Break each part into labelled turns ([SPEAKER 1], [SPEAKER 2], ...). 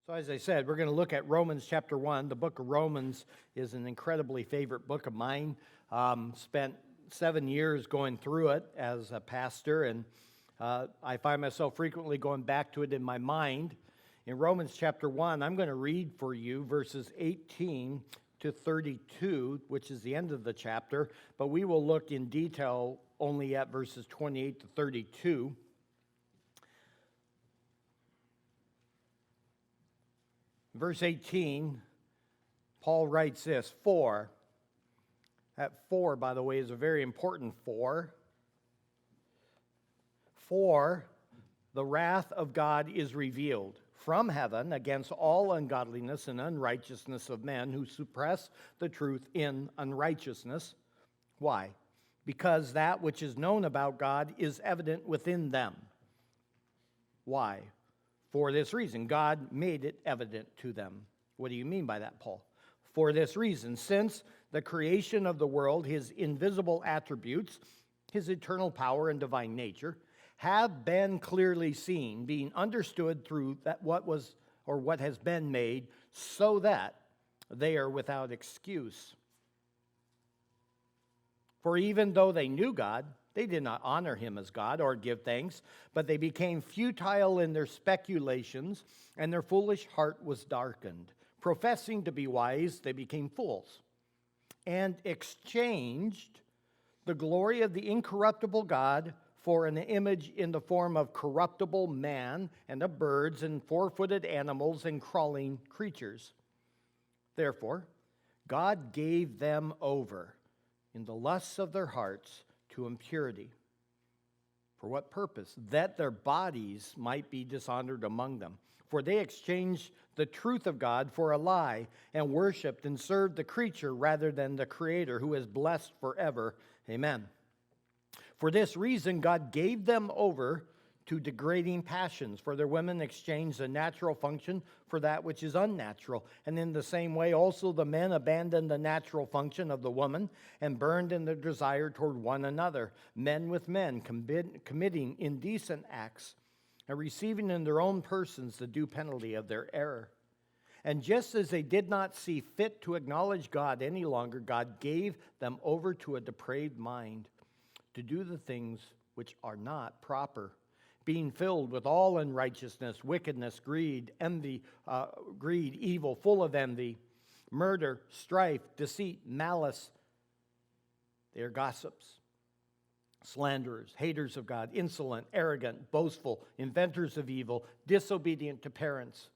[SPEAKER 1] So as I said, we're going to look at Romans chapter 1. The book of Romans is an incredibly favorite book of mine. Spent 7 years going through it as a pastor, and I find myself frequently going back to it in my mind. In Romans chapter 1, I'm going to read for you verses 18 to 32, which is the end of the chapter, but we will look in detail only at verses 28 to 32. Verse 18, Paul writes this, for. That for, by the way, is a very important for. For the wrath of God is revealed from heaven against all ungodliness and unrighteousness of men who suppress the truth in unrighteousness. Why? Because that which is known about God is evident within them. Why? For this reason, God made it evident to them. What do you mean by that, Paul? For this reason, since the creation of the world, his invisible attributes, his eternal power and divine nature, have been clearly seen, being understood through that what has been made, so that they are without excuse. For even though they knew God, they did not honor him as God or give thanks, but they became futile in their speculations, and their foolish heart was darkened. Professing to be wise, they became fools, and exchanged the glory of the incorruptible God for an image in the form of corruptible man, and of birds, and four-footed animals, and crawling creatures. Therefore, God gave them over in the lusts of their hearts to impurity. For what purpose? That their bodies might be dishonored among them. For they exchanged the truth of God for a lie, and worshipped and served the creature rather than the Creator, who is blessed forever. Amen. For this reason, God gave them over to degrading passions, for their women exchanged the natural function for that which is unnatural. And in the same way, also the men abandoned the natural function of the woman and burned in their desire toward one another, men with men, committing indecent acts and receiving in their own persons the due penalty of their error. And just as they did not see fit to acknowledge God any longer, God gave them over to a depraved mind to do the things which are not proper, being filled with all unrighteousness, wickedness, greed, evil, full of envy, murder, strife, deceit, malice. They are gossips, slanderers, haters of God, insolent, arrogant, boastful, inventors of evil, disobedient to parents,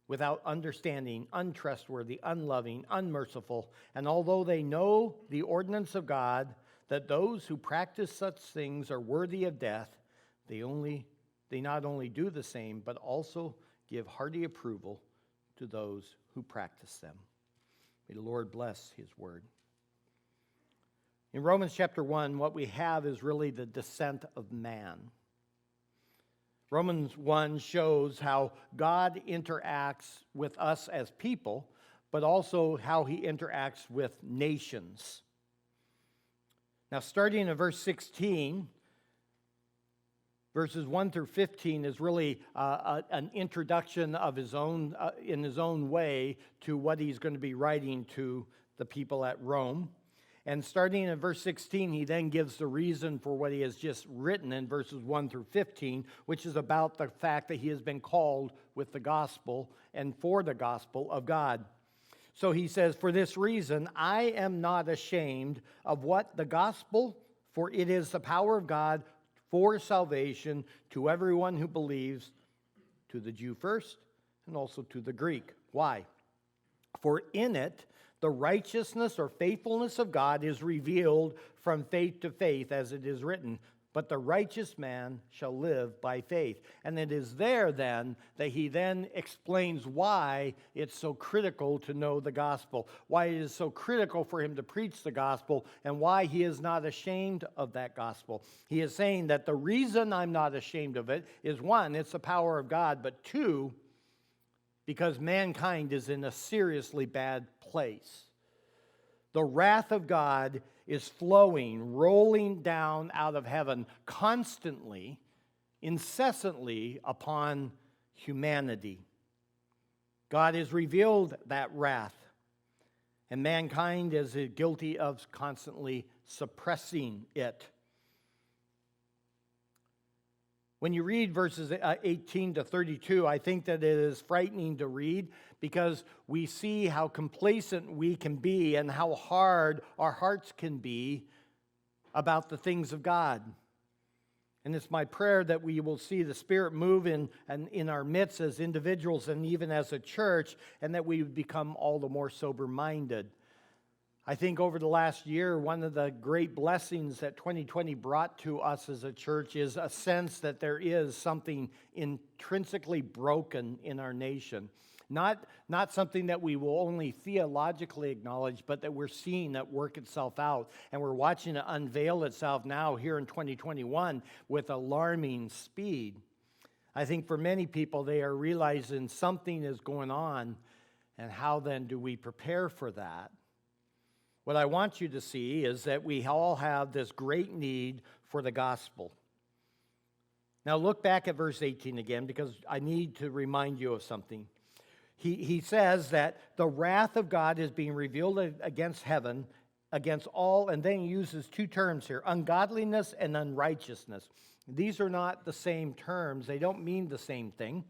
[SPEAKER 1] without understanding, untrustworthy, unloving, unmerciful. And although they know the ordinance of God, that those who practice such things are worthy of death, they not only do the same, but also give hearty approval to those who practice them. May the Lord bless his word. In Romans chapter 1, what we have is really the descent of man. Romans 1 shows how God interacts with us as people, but also how he interacts with nations. Now, starting in verse 16, verses 1 through 15 is really an introduction of his own, in his own way, to what he's going to be writing to the people at Rome. And starting in verse 16, he then gives the reason for what he has just written in verses 1 through 15, which is about the fact that he has been called with the gospel and for the gospel of God. So he says, for this reason, I am not ashamed of what the gospel, for it is the power of God for salvation to everyone who believes, to the Jew first, and also to the Greek. Why? For in it, the righteousness or faithfulness of God is revealed from faith to faith, as it is written, but the righteous man shall live by faith. And it is there then that he then explains why it's so critical to know the gospel, why it is so critical for him to preach the gospel, and why he is not ashamed of that gospel. He is saying that the reason I'm not ashamed of it is, one, it's the power of God, but two, because mankind is in a seriously bad place. The wrath of God is flowing, rolling down out of heaven constantly, incessantly upon humanity. God has revealed that wrath, and mankind is guilty of constantly suppressing it. When you read verses 18 to 32, I think that it is frightening to read because we see how complacent we can be and how hard our hearts can be about the things of God. And it's my prayer that we will see the Spirit move in our midst as individuals and even as a church, and that we would become all the more sober-minded. I think over the last year, one of the great blessings that 2020 brought to us as a church is a sense that there is something intrinsically broken in our nation. Not something that we will only theologically acknowledge, but that we're seeing that work itself out. And we're watching it unveil itself now here in 2021 with alarming speed. I think for many people, they are realizing something is going on, and how then do we prepare for that? What I want you to see is that we all have this great need for the gospel. Now look back at verse 18 again, because I need to remind you of something. He says that the wrath of God is being revealed against heaven, against all, and then he uses two terms here, ungodliness and unrighteousness. These are not the same terms. They don't mean the same thing.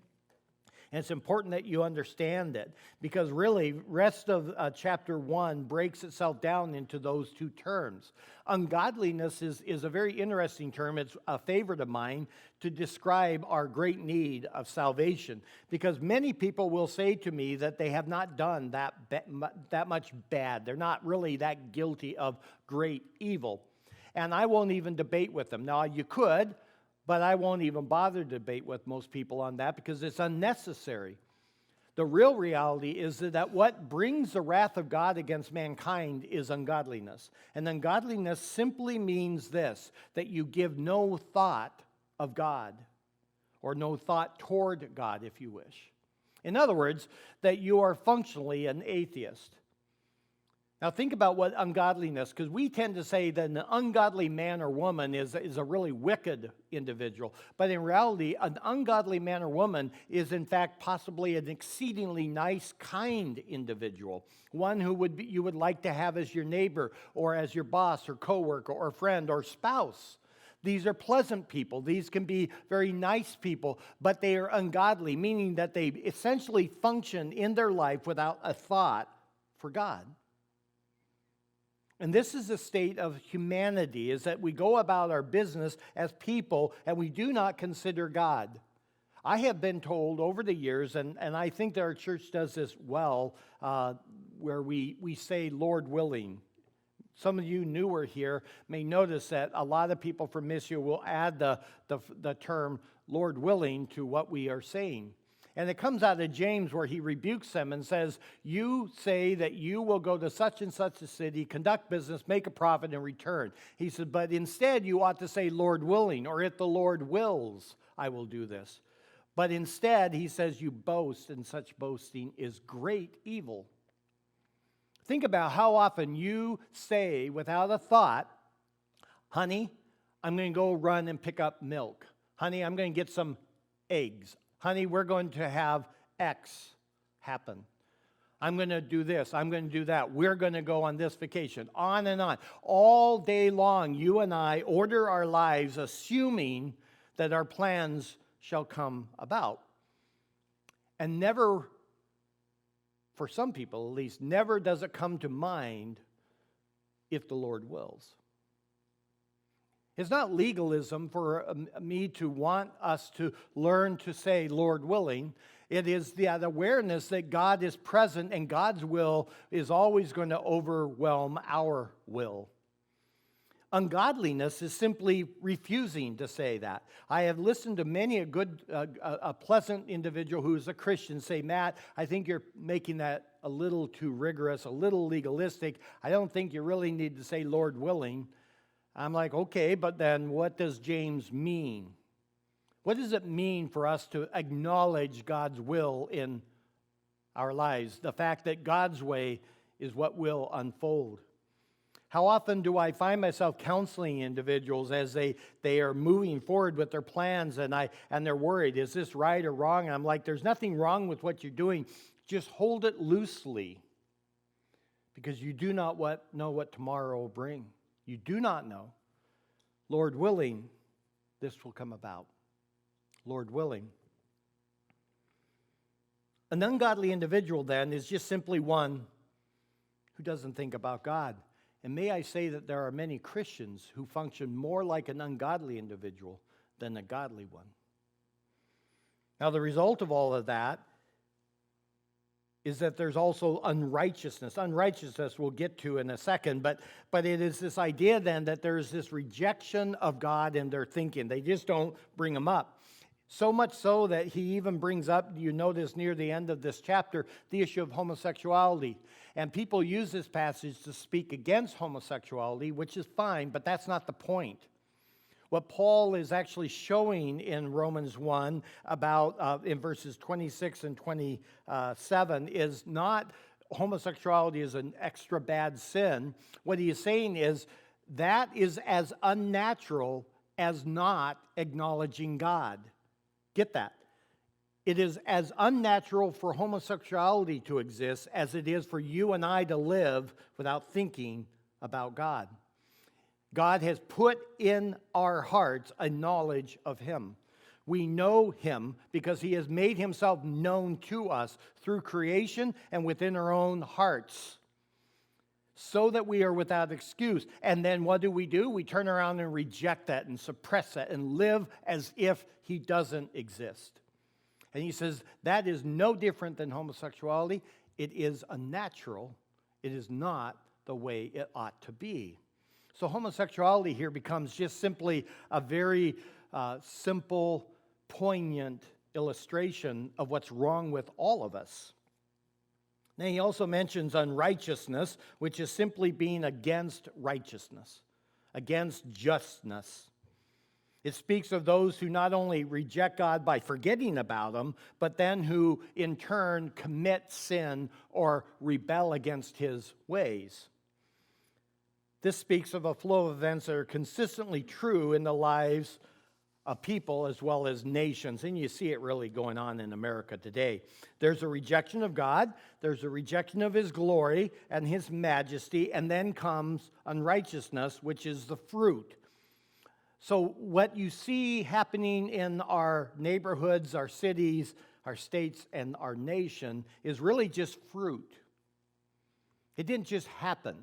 [SPEAKER 1] And it's important that you understand it, because really, rest of chapter 1 breaks itself down into those two terms. Ungodliness is a very interesting term. It's a favorite of mine to describe our great need of salvation, because many people will say to me that they have not done that much bad. They're not really that guilty of great evil. And I won't even debate with them. Now, you could, but I won't even bother to debate with most people on that because it's unnecessary. The real reality is that what brings the wrath of God against mankind is ungodliness. And ungodliness simply means this, that you give no thought of God, or no thought toward God, if you wish. In other words, that you are functionally an atheist. Now think about what ungodliness, because we tend to say that an ungodly man or woman is a really wicked individual. But in reality, an ungodly man or woman is in fact possibly an exceedingly nice, kind individual. One who you would like to have as your neighbor or as your boss or coworker or friend or spouse. These are pleasant people. These can be very nice people, but they are ungodly, meaning that they essentially function in their life without a thought for God. And this is the state of humanity, is that we go about our business as people and we do not consider God. I have been told over the years, and I think that our church does this well, where we say, Lord willing. Some of you newer here may notice that a lot of people from Missio will add the term Lord willing to what we are saying. And it comes out of James where he rebukes them and says, you say that you will go to such and such a city, conduct business, make a profit, and return. He said, but instead you ought to say, Lord willing, or if the Lord wills, I will do this. But instead, he says, you boast, and such boasting is great evil. Think about how often you say without a thought, honey, I'm going to go run and pick up milk. Honey, I'm going to get some eggs. Honey, we're going to have X happen. I'm going to do this. I'm going to do that. We're going to go on this vacation. On and on. All day long, you and I order our lives assuming that our plans shall come about. And never, for some people at least, never does it come to mind if the Lord wills. It's not legalism for me to want us to learn to say, Lord willing. It is that awareness that God is present and God's will is always going to overwhelm our will. Ungodliness is simply refusing to say that. I have listened to many a pleasant individual who is a Christian say, Matt, I think you're making that a little too rigorous, a little legalistic. I don't think you really need to say, Lord willing. I'm like, okay, but then what does James mean? What does it mean for us to acknowledge God's will in our lives? The fact that God's way is what will unfold. How often do I find myself counseling individuals as they are moving forward with their plans and they're worried, is this right or wrong? And I'm like, there's nothing wrong with what you're doing. Just hold it loosely, because you do not know what tomorrow will bring. You do not know. Lord willing, this will come about. Lord willing. An ungodly individual, then, is just simply one who doesn't think about God. And may I say that there are many Christians who function more like an ungodly individual than a godly one. Now, the result of all of that is that there's also unrighteousness. Unrighteousness we'll get to in a second, but it is this idea then that there's this rejection of God in their thinking. They just don't bring him up. So much so that he even brings up, you notice near the end of this chapter, the issue of homosexuality. And people use this passage to speak against homosexuality, which is fine, but that's not the point. What Paul is actually showing in Romans 1 about in verses 26 and 27 is not homosexuality is an extra bad sin. What he is saying is that is as unnatural as not acknowledging God. Get that? It is as unnatural for homosexuality to exist as it is for you and I to live without thinking about God. God has put in our hearts a knowledge of him. We know him because he has made himself known to us through creation and within our own hearts, so that we are without excuse. And then what do? We turn around and reject that and suppress that and live as if he doesn't exist. And he says that is no different than homosexuality. It is unnatural. It is not the way it ought to be. So homosexuality here becomes just simply a very simple, poignant illustration of what's wrong with all of us. Now he also mentions unrighteousness, which is simply being against righteousness, against justness. It speaks of those who not only reject God by forgetting about him, but then who in turn commit sin or rebel against his ways. This speaks of a flow of events that are consistently true in the lives of people as well as nations. And you see it really going on in America today. There's a rejection of God, there's a rejection of his glory and his majesty, and then comes unrighteousness, which is the fruit. So what you see happening in our neighborhoods, our cities, our states, and our nation is really just fruit. It didn't just happen.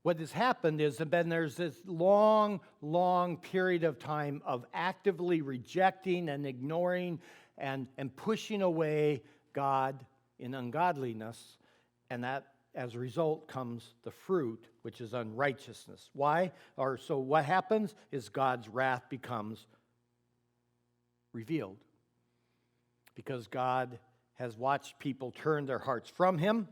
[SPEAKER 1] What has happened is that there's this long, long period of time of actively rejecting and ignoring and pushing away God in ungodliness, and that as a result comes the fruit, which is unrighteousness. Why? So what happens is God's wrath becomes revealed, because God has watched people turn their hearts from him,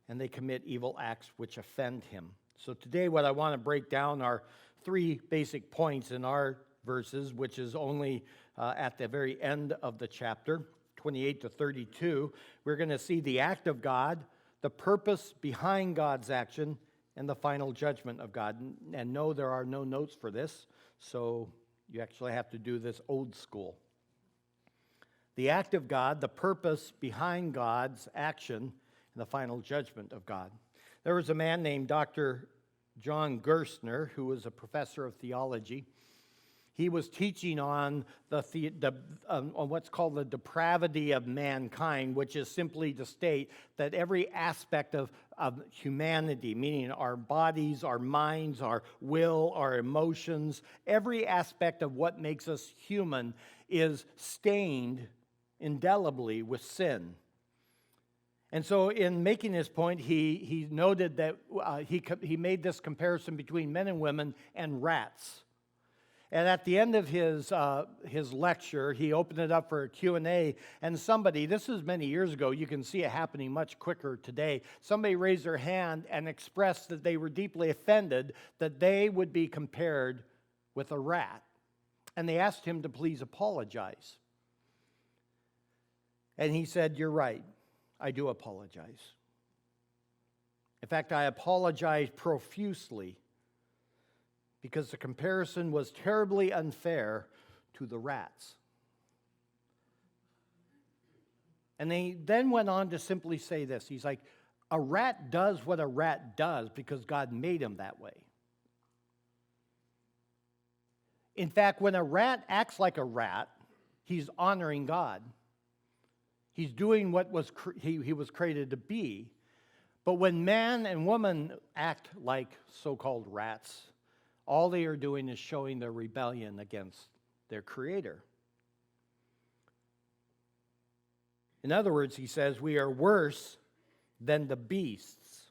[SPEAKER 1] and they commit evil acts which offend him. So today what I want to break down are three basic points in our verses, which is only at the very end of the chapter, 28 to 32. We're going to see the act of God, the purpose behind God's action, and the final judgment of God. And no, there are no notes for this, so you actually have to do this old school. The act of God, the purpose behind God's action, and the final judgment of God. There was a man named Dr. John Gerstner, who was a professor of theology. He was teaching on on what's called the depravity of mankind, which is simply to state that every aspect of humanity, meaning our bodies, our minds, our will, our emotions, every aspect of what makes us human is stained indelibly with sin. And so in making this point, he noted that he made this comparison between men and women and rats. And at the end of his lecture, he opened it up for a Q&A, and somebody, this was many years ago, you can see it happening much quicker today, somebody raised their hand and expressed that they were deeply offended that they would be compared with a rat. And they asked him to please apologize. And he said, "You're right. I do apologize." In fact, I apologize profusely because the comparison was terribly unfair to the rats. And they then went on to simply say this. He's like, a rat does what a rat does because God made him that way. In fact, when a rat acts like a rat, he's honoring God. He's doing what he was created to be. But when man and woman act like so-called rats, all they are doing is showing their rebellion against their Creator. In other words, he says, we are worse than the beasts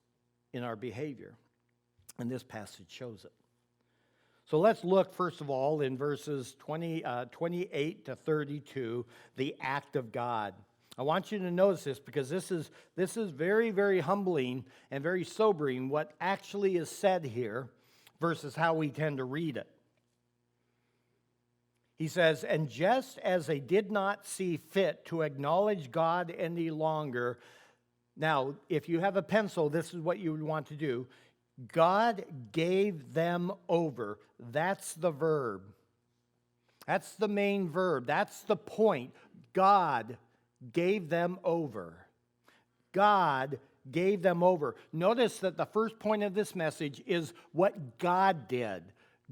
[SPEAKER 1] in our behavior. And this passage shows it. So let's look, first of all, in verses 28 to 32, the act of God. I want you to notice this because this is very, very humbling and very sobering what actually is said here versus how we tend to read it. He says, and just as they did not see fit to acknowledge God any longer. Now, if you have a pencil, this is what you would want to do. God gave them over. That's the verb. That's the main verb. That's the point. God gave them over. God gave them over. Notice that the first point of this message is what God did.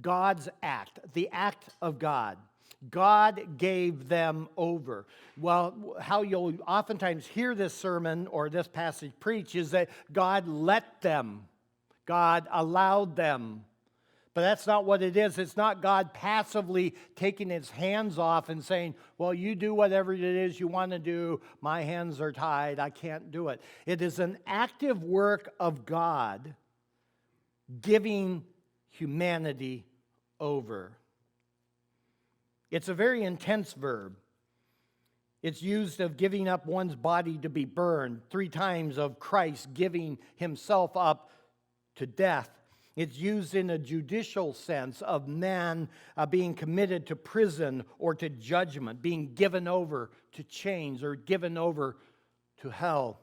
[SPEAKER 1] God's act, the act of God. God gave them over. Well, how you'll oftentimes hear this sermon or this passage preached is that God let them. God allowed them. But that's not what it is. It's not God passively taking his hands off and saying, well, you do whatever it is you want to do. My hands are tied. I can't do it. It is an active work of God giving humanity over. It's a very intense verb. It's used of giving up one's body to be burned, 3 times of Christ giving himself up to death. It's used in a judicial sense of man being committed to prison or to judgment, being given over to chains or given over to hell.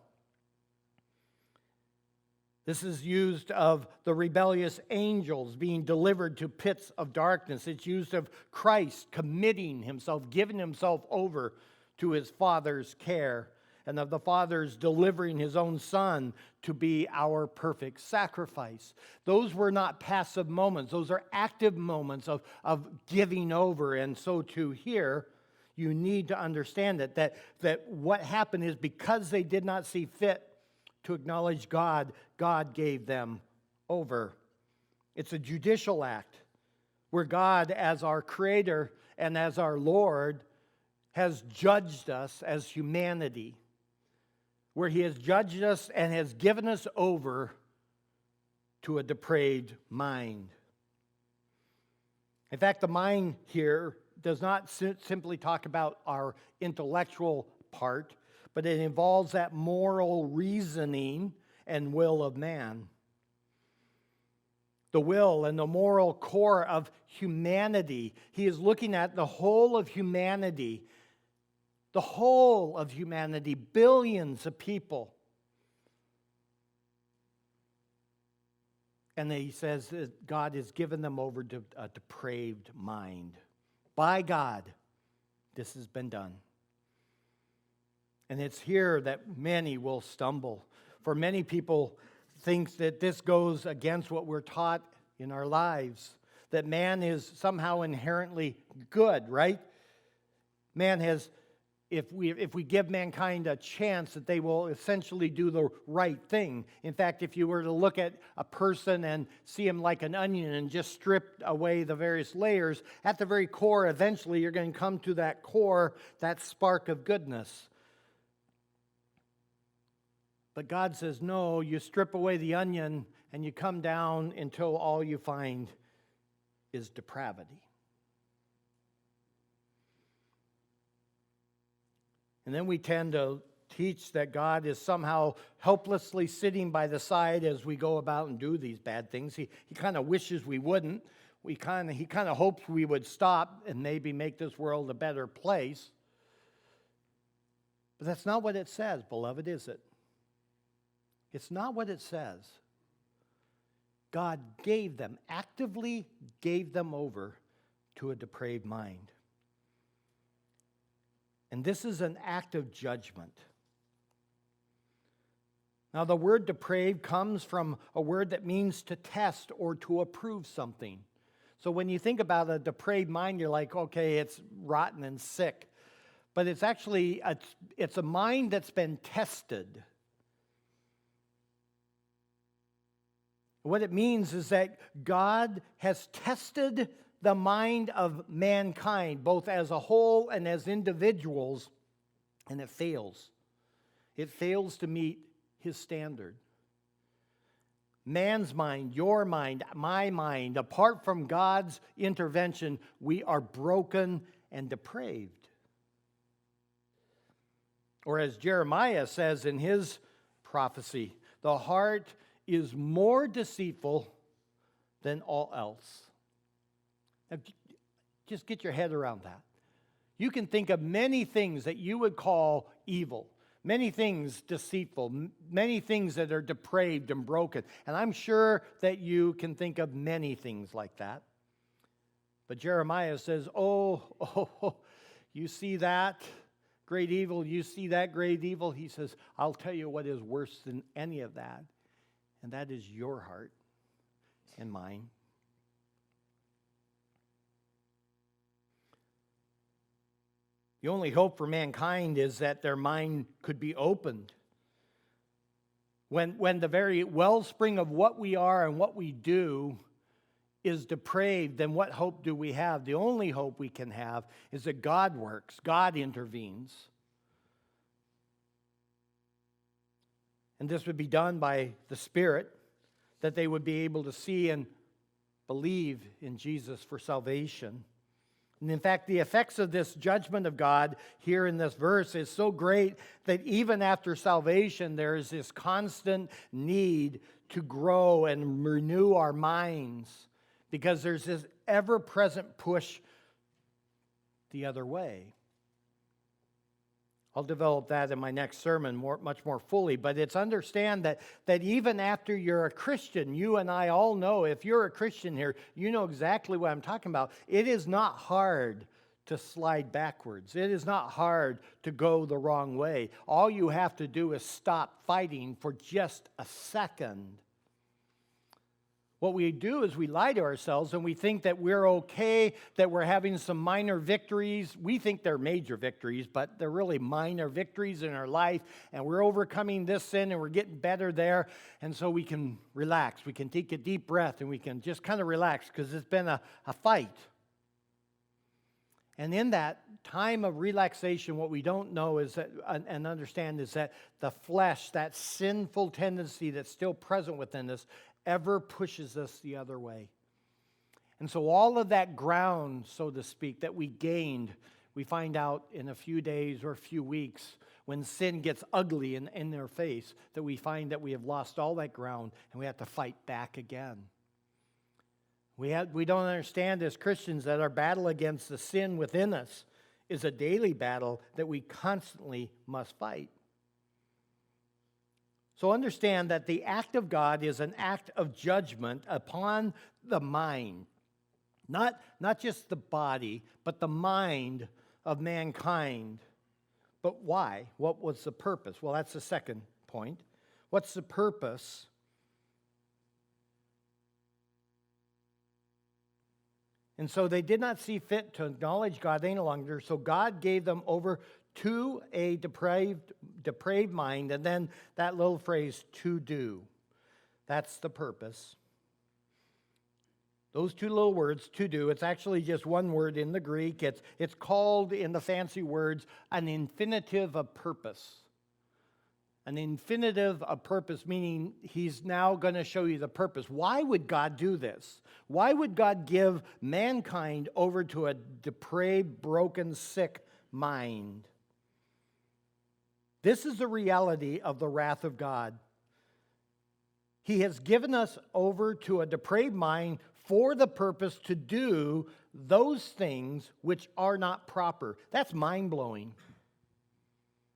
[SPEAKER 1] This is used of the rebellious angels being delivered to pits of darkness. It's used of Christ committing himself, giving himself over to his Father's care, and of the Father's delivering his own Son to be our perfect sacrifice. Those were not passive moments. Those are active moments of giving over. And so too here, you need to understand that what happened is because they did not see fit to acknowledge God, God gave them over. It's a judicial act where God, as our Creator and as our Lord, has judged us as humanity, where he has judged us and has given us over to a depraved mind. In fact, the mind here does not simply talk about our intellectual part, but it involves that moral reasoning and will of man. The will and the moral core of humanity. He is looking at the whole of humanity. The whole of humanity, billions of people. And he says that God has given them over to a depraved mind. By God, this has been done. And it's here that many will stumble. For many people think that this goes against what we're taught in our lives, that man is somehow inherently good, right? Man has, if we give mankind a chance, that they will essentially do the right thing. In fact, if you were to look at a person and see him like an onion and just strip away the various layers, at the very core, eventually you're going to come to that core, that spark of goodness. But God says, no, you strip away the onion and you come down until all you find is depravity. And then we tend to teach that God is somehow helplessly sitting by the side as we go about and do these bad things. He kind of wishes we wouldn't. He kind of hopes we would stop and maybe make this world a better place. But that's not what it says, beloved, is it? It's not what it says. God actively gave them over to a depraved mind. And this is an act of judgment. Now, the word depraved comes from a word that means to test or to approve something. So when you think about a depraved mind, you're like, okay, it's rotten and sick. But it's actually, it's a mind that's been tested. What it means is that God has tested the mind of mankind, both as a whole and as individuals, and it fails. It fails to meet His standard. Man's mind, your mind, my mind, apart from God's intervention, we are broken and depraved. Or as Jeremiah says in his prophecy, the heart is more deceitful than all else. Now, just get your head around that. You can think of many things that you would call evil, many things deceitful, many things that are depraved and broken. And I'm sure that you can think of many things like that. But Jeremiah says, oh, you see that great evil, you see that great evil? He says, I'll tell you what is worse than any of that, and that is your heart and mine. The only hope for mankind is that their mind could be opened. When the very wellspring of what we are and what we do is depraved, then what hope do we have? The only hope we can have is that God works, God intervenes. And this would be done by the Spirit, that they would be able to see and believe in Jesus for salvation. And in fact, the effects of this judgment of God here in this verse is so great that even after salvation, there is this constant need to grow and renew our minds, because there's this ever-present push the other way. I'll develop that in my next sermon much more fully, but it's understand that even after you're a Christian, you and I all know, if you're a Christian here, you know exactly what I'm talking about. It is not hard to slide backwards. It is not hard to go the wrong way. All you have to do is stop fighting for just a second. What we do is we lie to ourselves and we think that we're okay, that we're having some minor victories. We think they're major victories, but they're really minor victories in our life, and we're overcoming this sin and we're getting better there, and so we can relax. We can take a deep breath and we can just kind of relax because it's been a fight. And in that time of relaxation, what we don't know is that, and understand, is that the flesh, that sinful tendency that's still present within us, ever pushes us the other way. And so all of that ground, so to speak, that we gained, we find out in a few days or a few weeks, when sin gets ugly in their face, that we find that we have lost all that ground and we have to fight back again. We don't understand as Christians that our battle against the sin within us is a daily battle that we constantly must fight. So understand that the act of God is an act of judgment upon the mind. Not just the body, but the mind of mankind. But why? What was the purpose? Well, that's the second point. What's the purpose? And so they did not see fit to acknowledge God any longer, so God gave them over to a depraved mind, and then that little phrase, to do. That's the purpose. Those two little words, to do, it's actually just one word in the Greek. It's called, in the fancy words, an infinitive of purpose. An infinitive of purpose, meaning he's now going to show you the purpose. Why would God do this? Why would God give mankind over to a depraved, broken, sick mind? This is the reality of the wrath of God. He has given us over to a depraved mind for the purpose to do those things which are not proper. That's mind-blowing.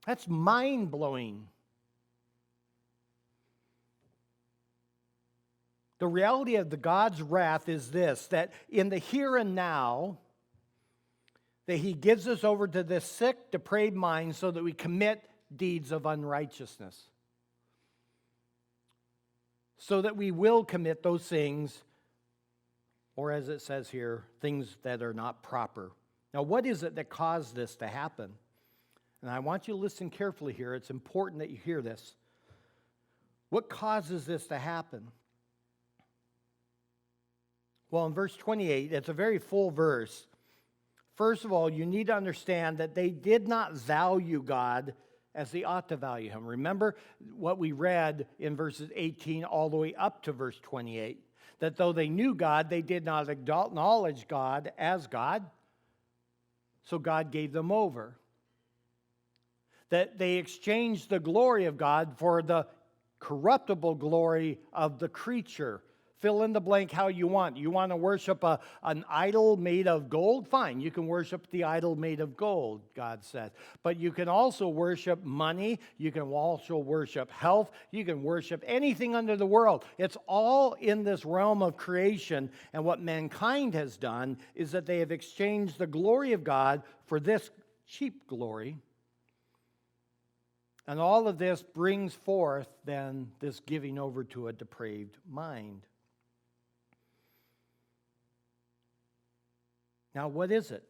[SPEAKER 1] That's mind-blowing. The reality of the God's wrath is this, that in the here and now, that he gives us over to this sick, depraved mind so that we commit deeds of unrighteousness. So that we will commit those things, or as it says here, things that are not proper. Now, what is it that caused this to happen? And I want you to listen carefully here. It's important that you hear this. What causes this to happen? Well, in verse 28, it's a very full verse. First of all, you need to understand that they did not value God as they ought to value him. Remember what we read in verses 18 all the way up to verse 28, that though they knew God, they did not acknowledge God as God, so God gave them over. That they exchanged the glory of God for the corruptible glory of the creature. Fill in the blank how you want. You want to worship an idol made of gold? Fine, you can worship the idol made of gold, God says. But you can also worship money. You can also worship health. You can worship anything under the world. It's all in this realm of creation. And what mankind has done is that they have exchanged the glory of God for this cheap glory. And all of this brings forth then this giving over to a depraved mind. Now, what is it?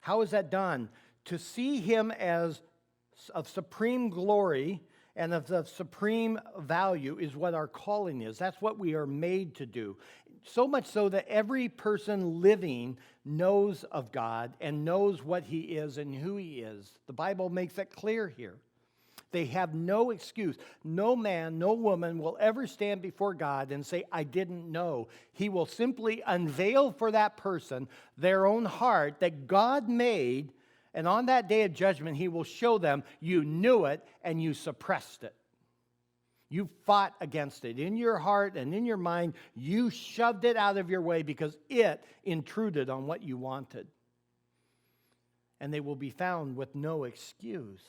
[SPEAKER 1] How is that done? To see him as of supreme glory and of supreme value is what our calling is. That's what we are made to do. So much so that every person living knows of God and knows what he is and who he is. The Bible makes that clear here. They have no excuse. No man, no woman will ever stand before God and say, I didn't know. He will simply unveil for that person their own heart that God made, and on that day of judgment, he will show them you knew it and you suppressed it. You fought against it. In your heart and in your mind, you shoved it out of your way because it intruded on what you wanted. And they will be found with no excuse.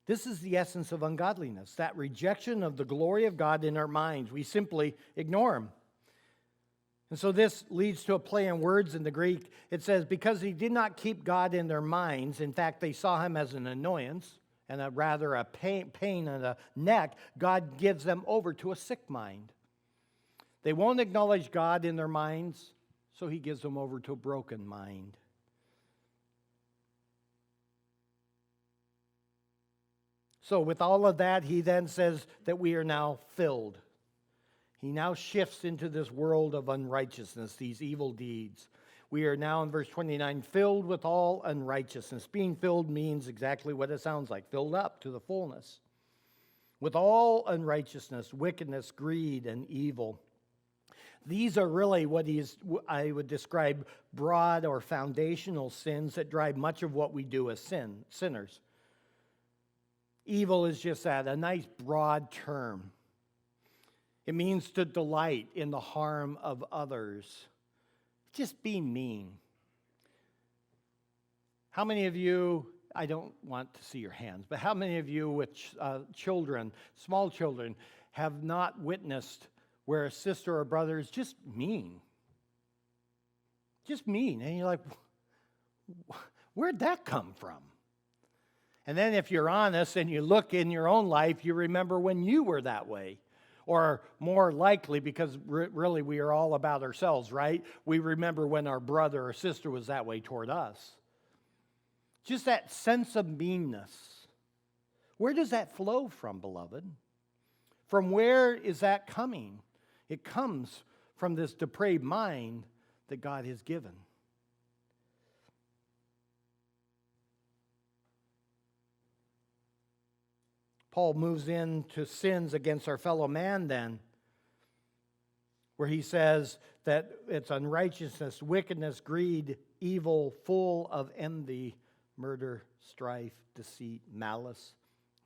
[SPEAKER 1] This is the essence of ungodliness, that rejection of the glory of God in our minds. We simply ignore him. And so this leads to a play on words in the Greek. It says, because he did not keep God in their minds, in fact, they saw him as an annoyance and a pain in the neck, God gives them over to a sick mind. They won't acknowledge God in their minds, so he gives them over to a broken mind. So with all of that, he then says that we are now filled. He now shifts into this world of unrighteousness, these evil deeds. We are now in verse 29, filled with all unrighteousness. Being filled means exactly what it sounds like, filled up to the fullness. With all unrighteousness, wickedness, greed, and evil. These are really what I would describe broad or foundational sins that drive much of what we do as sinners. Evil is just that, a nice broad term. It means to delight in the harm of others. Just being mean. How many of you, I don't want to see your hands, but how many of you with children, small children, have not witnessed where a sister or brother is just mean? Just mean. And you're like, where'd that come from? And then if you're honest and you look in your own life, you remember when you were that way. Or more likely, because really we are all about ourselves, right? We remember when our brother or sister was that way toward us. Just that sense of meanness. Where does that flow from, beloved? From where is that coming? It comes from this depraved mind that God has given. Paul moves into sins against our fellow man then, where he says that it's unrighteousness, wickedness, greed, evil, full of envy, murder, strife, deceit, malice,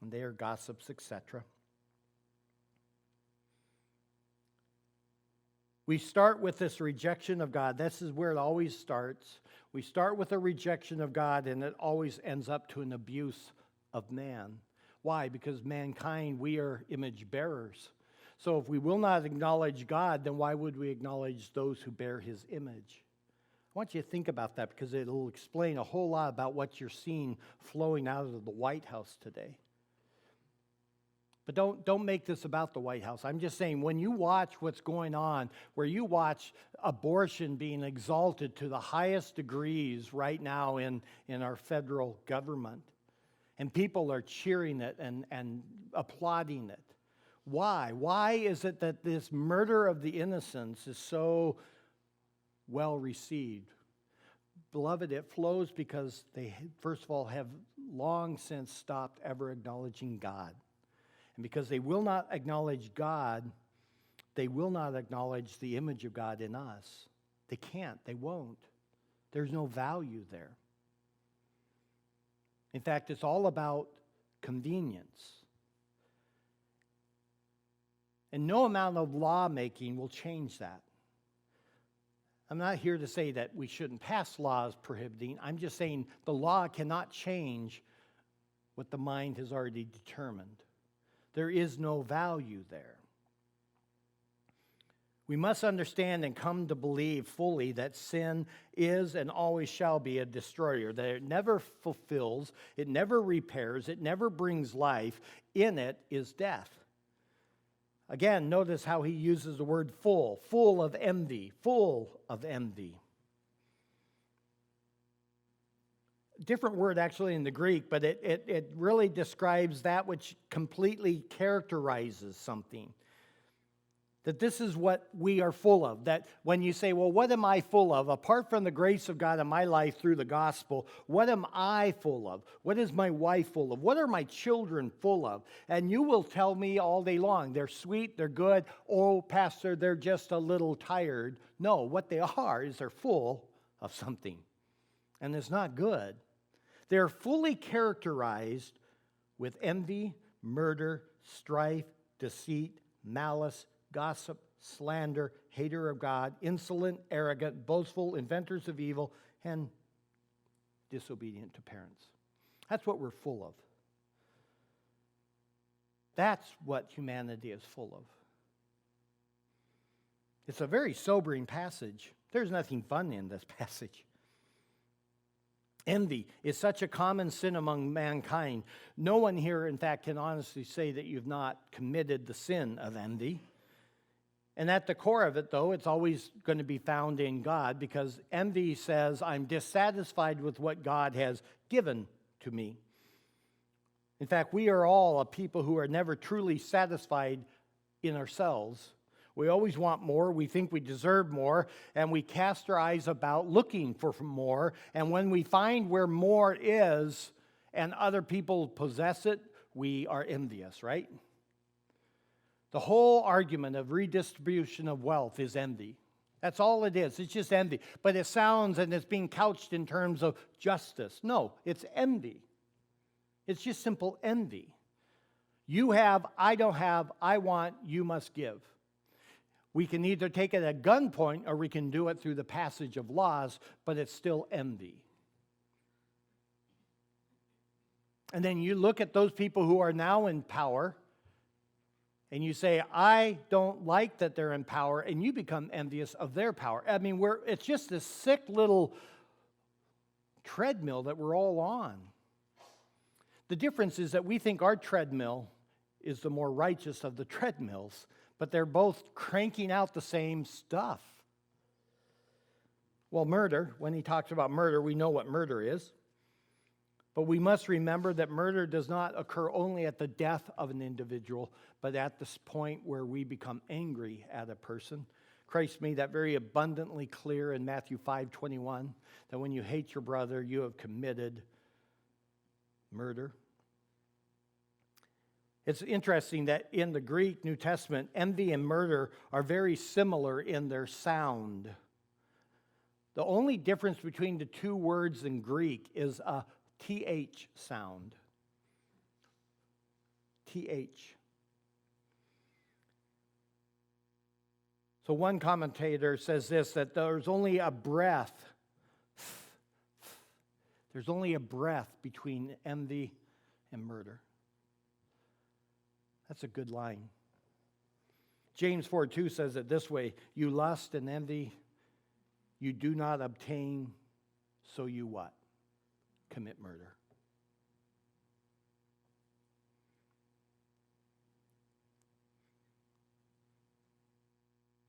[SPEAKER 1] and they are gossips, etc. We start with this rejection of God. This is where it always starts. We start with a rejection of God, and it always ends up to an abuse of man. Why? Because mankind, we are image bearers. So if we will not acknowledge God, then why would we acknowledge those who bear his image? I want you to think about that because it'll explain a whole lot about what you're seeing flowing out of the White House today. But don't make this about the White House. I'm just saying, when you watch what's going on, where you watch abortion being exalted to the highest degrees right now in our federal government, and people are cheering it and applauding it. Why? Why is it that this murder of the innocents is so well received? Beloved, it flows because they, first of all, have long since stopped ever acknowledging God. And because they will not acknowledge God, they will not acknowledge the image of God in us. They can't. They won't. There's no value there. In fact, it's all about convenience. And no amount of lawmaking will change that. I'm not here to say that we shouldn't pass laws prohibiting. I'm just saying the law cannot change what the mind has already determined. There is no value there. We must understand and come to believe fully that sin is and always shall be a destroyer, that it never fulfills, it never repairs, it never brings life. In it is death. Again, notice how he uses the word full of envy, full of envy. Different word actually in the Greek, but it really describes that which completely characterizes something. That this is what we are full of. That when you say, well, what am I full of? Apart from the grace of God in my life through the gospel, what am I full of? What is my wife full of? What are my children full of? And you will tell me all day long, they're sweet, they're good. Oh, pastor, they're just a little tired. No, what they are is they're full of something. And it's not good. They're fully characterized with envy, murder, strife, deceit, malice, gossip, slander, hater of God, insolent, arrogant, boastful, inventors of evil, and disobedient to parents. That's what we're full of. That's what humanity is full of. It's a very sobering passage. There's nothing fun in this passage. Envy is such a common sin among mankind. No one here, in fact, can honestly say that you've not committed the sin of envy. And at the core of it, though, it's always going to be found in God, because envy says, I'm dissatisfied with what God has given to me. In fact, we are all a people who are never truly satisfied in ourselves. We always want more, we think we deserve more, and we cast our eyes about looking for more. And when we find where more is and other people possess it, we are envious, right? The whole argument of redistribution of wealth is envy. That's all it is. It's just envy. But it sounds and it's being couched in terms of justice. No, it's envy. It's just simple envy. You have, I don't have, I want, you must give. We can either take it at gunpoint or we can do it through the passage of laws, but it's still envy. And then you look at those people who are now in power and you say, I don't like that they're in power, and you become envious of their power. I mean, it's just this sick little treadmill that we're all on. The difference is that we think our treadmill is the more righteous of the treadmills, but they're both cranking out the same stuff. Well, murder, when he talks about murder, we know what murder is. But we must remember that murder does not occur only at the death of an individual, but at this point where we become angry at a person. Christ made that very abundantly clear in Matthew 5:21, that when you hate your brother, you have committed murder. It's interesting that in the Greek New Testament, envy and murder are very similar in their sound. The only difference between the two words in Greek is a TH sound. TH. So one commentator says this, that there's only a breath. There's only a breath between envy and murder. That's a good line. James 4:2 says it this way, you lust and envy, you do not obtain, so you what? Commit murder.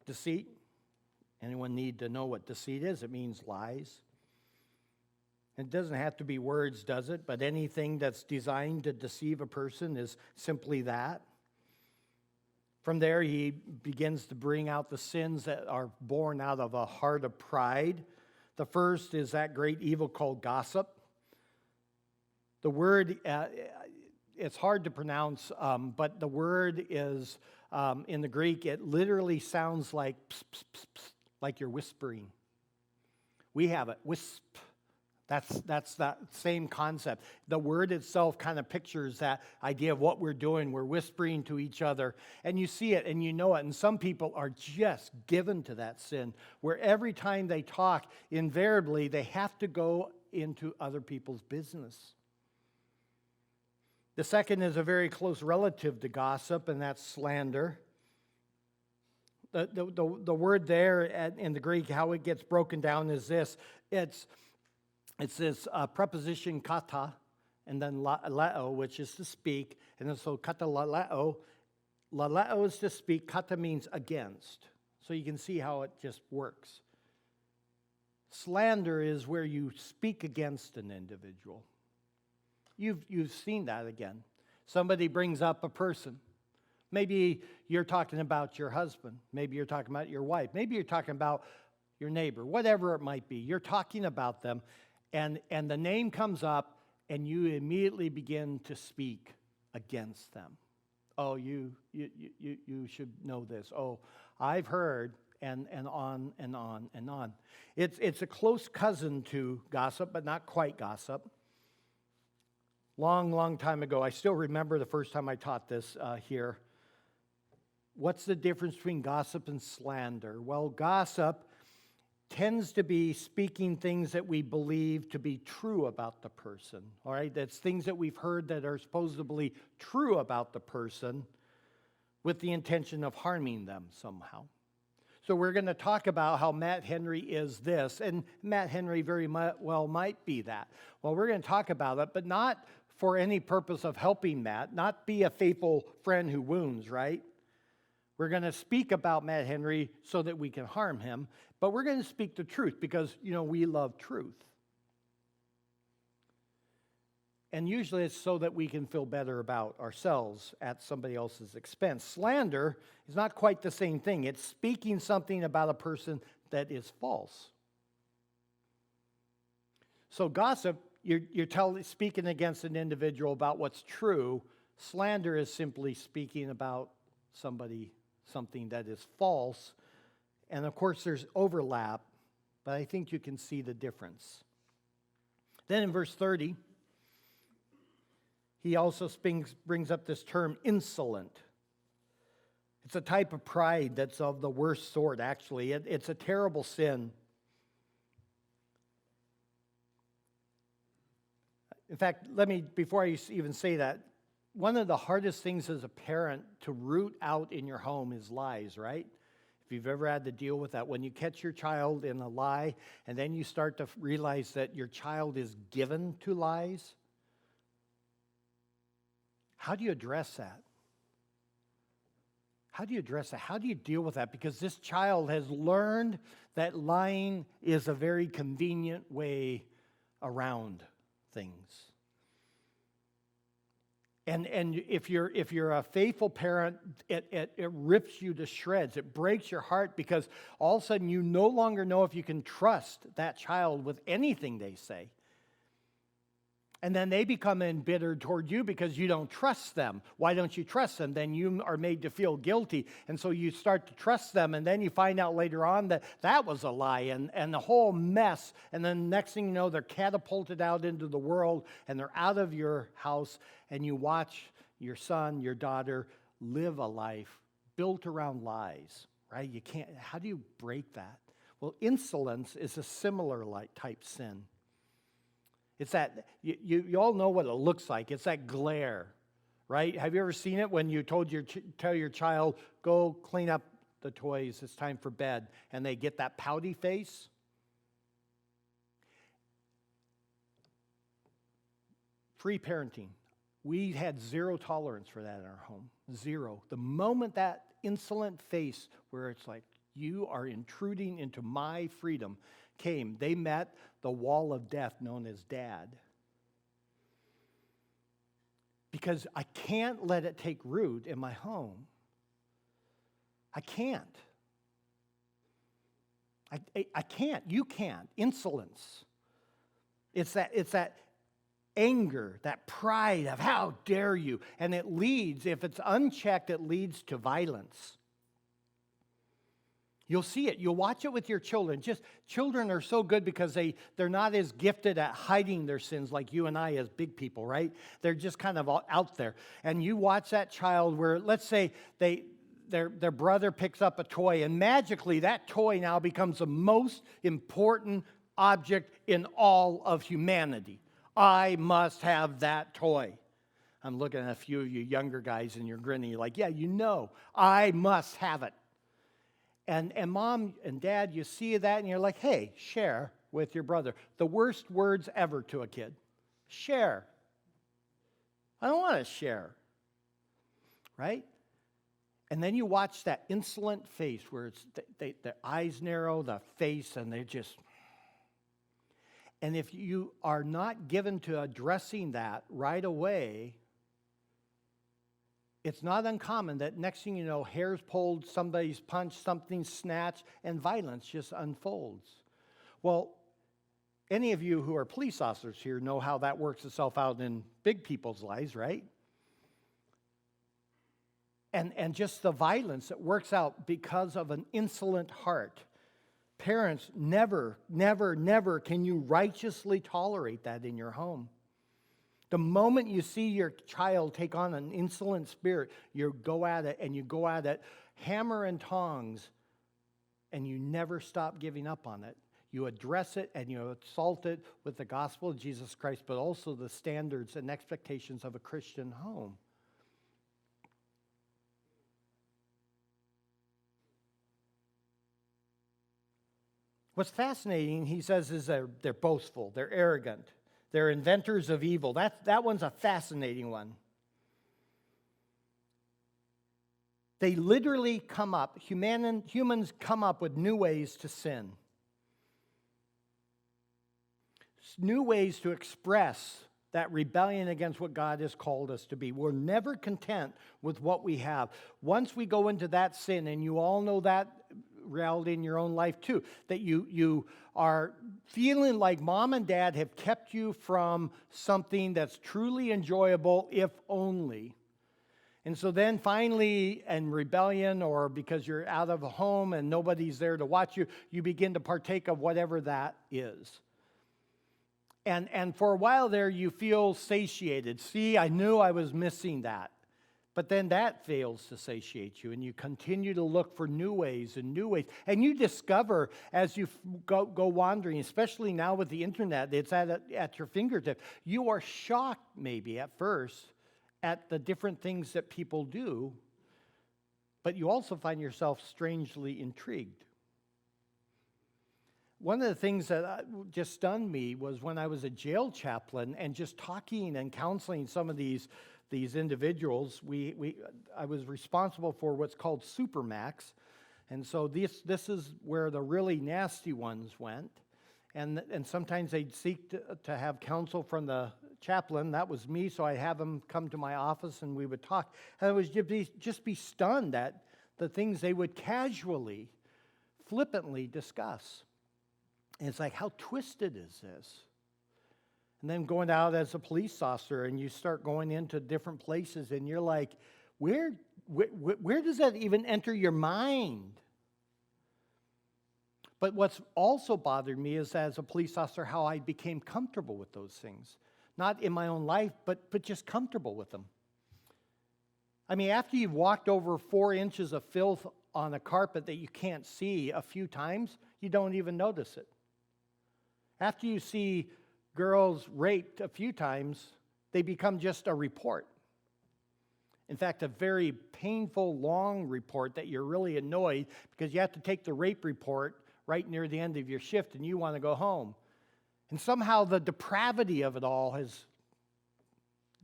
[SPEAKER 1] Deceit. Anyone need to know what deceit is? It means lies. It doesn't have to be words, does it? But anything that's designed to deceive a person is simply that. From there, he begins to bring out the sins that are born out of a heart of pride. The first is that great evil called gossip. The word, it's hard to pronounce, but the word is, in the Greek, it literally sounds like pss, pss, pss, pss, like you're whispering. We have it, wisp. That's that same concept. The word itself kind of pictures that idea of what we're doing. We're whispering to each other. And you see it and you know it. And some people are just given to that sin, where every time they talk, invariably, they have to go into other people's business. The second is a very close relative to gossip, and that's slander. The word there in the Greek, how it gets broken down is this. It's this preposition kata, and then leo, which is to speak. And then so kata laleo. Laleo is to speak. Kata means against. So you can see how it just works. Slander is where you speak against an individual. You've seen that again. Somebody brings up a person. Maybe you're talking about your husband. Maybe you're talking about your wife. Maybe you're talking about your neighbor. Whatever it might be. You're talking about them. And the name comes up, and you immediately begin to speak against them. Oh, you should know this. Oh, I've heard, and on and on and on. It's a close cousin to gossip, but not quite gossip. Long time ago, I still remember the first time I taught this here. What's the difference between gossip and slander? Well, gossip tends to be speaking things that we believe to be true about the person, all right? That's things that we've heard that are supposedly true about the person with the intention of harming them somehow. So we're going to talk about how Matt Henry is this, and Matt Henry very well might be that. Well, we're going to talk about it, but not for any purpose of helping Matt, not be a faithful friend who wounds, right? We're going to speak about Matt Henry so that we can harm him, but we're going to speak the truth because, we love truth. And usually it's so that we can feel better about ourselves at somebody else's expense. Slander is not quite the same thing. It's speaking something about a person that is false. So gossip, you're speaking against an individual about what's true. Slander is simply speaking about something that is false. And of course there's overlap, but I think you can see the difference. Then in verse 30, he also brings up this term insolent. It's a type of pride that's of the worst sort, actually. It's a terrible sin. In fact, before I even say that, one of the hardest things as a parent to root out in your home is lies, right? If you've ever had to deal with that, when you catch your child in a lie and then you start to realize that your child is given to lies, how do you address that? How do you address that? How do you deal with that? Because this child has learned that lying is a very convenient way around things. And if you're a faithful parent, it rips you to shreds. It breaks your heart because all of a sudden you no longer know if you can trust that child with anything they say. And then they become embittered toward you because you don't trust them. Why don't you trust them? Then you are made to feel guilty. And so you start to trust them, and then you find out later on that that was a lie and the whole mess. And then next thing you know, they're catapulted out into the world, and they're out of your house, and you watch your son, your daughter, live a life built around lies, right? You can't, how do you break that? Well, insolence is a similar type sin. It's that, you all know what it looks like. It's that glare, right? Have you ever seen it when you tell your child, go clean up the toys, it's time for bed, and they get that pouty face? Free parenting. We had zero tolerance for that in our home. Zero. The moment that insolent face where it's like, you are intruding into my freedom came, they met the wall of death known as dad. Because I can't let it take root in my home. I can't. I can't. You can't. Insolence. It's that anger, that pride of how dare you. And it leads, if it's unchecked, it leads to violence. You'll see it. You'll watch it with your children. Children are so good because they're not as gifted at hiding their sins like you and I as big people, right? They're just kind of out there. And you watch that child where, let's say, their brother picks up a toy, and magically that toy now becomes the most important object in all of humanity. I must have that toy. I'm looking at a few of you younger guys and you're grinning. You're like, yeah, I must have it. And mom and dad, you see that and you're like, hey, share with your brother. The worst words ever to a kid. Share. I don't want to share. Right? And then you watch that insolent face where it's the eyes narrow, the face, and they just... And if you are not given to addressing that right away, it's not uncommon that next thing you know, hair's pulled, somebody's punched, something's snatched, and violence just unfolds. Well, any of you who are police officers here know how that works itself out in big people's lives, right? And just the violence that works out because of an insolent heart. Parents, never, never, never can you righteously tolerate that in your home. The moment you see your child take on an insolent spirit, you go at it, and you go at it hammer and tongs, and you never stop giving up on it. You address it and you assault it with the gospel of Jesus Christ, but also the standards and expectations of a Christian home. What's fascinating, he says, is they're boastful, they're arrogant, they're inventors of evil. That one's a fascinating one. They literally come up, humans come up with new ways to sin. New ways to express that rebellion against what God has called us to be. We're never content with what we have. Once we go into that sin, and you all know that reality in your own life too, that you are feeling like mom and dad have kept you from something that's truly enjoyable, if only. And so then finally, in rebellion, or because you're out of a home and nobody's there to watch you, you begin to partake of whatever that is. And for a while there, you feel satiated. See, I knew I was missing that. But then that fails to satiate you, and you continue to look for new ways and new ways. And you discover as you go wandering, especially now with the internet, it's at your fingertip. You are shocked maybe at first at the different things that people do, but you also find yourself strangely intrigued. One of the things that just stunned me was when I was a jail chaplain and just talking and counseling some of these individuals. I was responsible for what's called Supermax, and so this is where the really nasty ones went. And sometimes they'd seek to have counsel from the chaplain. That was me, so I'd have them come to my office and we would talk. And I would just be stunned at the things they would casually, flippantly discuss. And it's like, how twisted is this? And then going out as a police officer and you start going into different places and you're like, where does that even enter your mind? But what's also bothered me is, as a police officer, how I became comfortable with those things. Not in my own life, but just comfortable with them. I mean, after you've walked over 4 inches of filth on a carpet that you can't see a few times, you don't even notice it. After you see girls raped a few times, they become just a report. In fact, a very painful, long report that you're really annoyed because you have to take the rape report right near the end of your shift and you want to go home. And somehow the depravity of it all has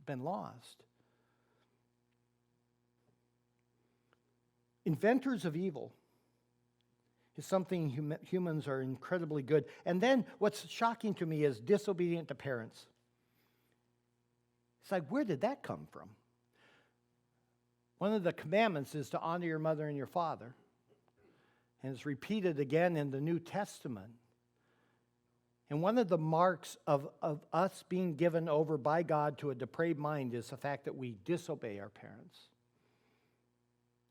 [SPEAKER 1] been lost. Inventors of evil is something humans are incredibly good. And then what's shocking to me is disobedient to parents. It's like, where did that come from? One of the commandments is to honor your mother and your father. And it's repeated again in the New Testament. And one of the marks of us being given over by God to a depraved mind is the fact that we disobey our parents.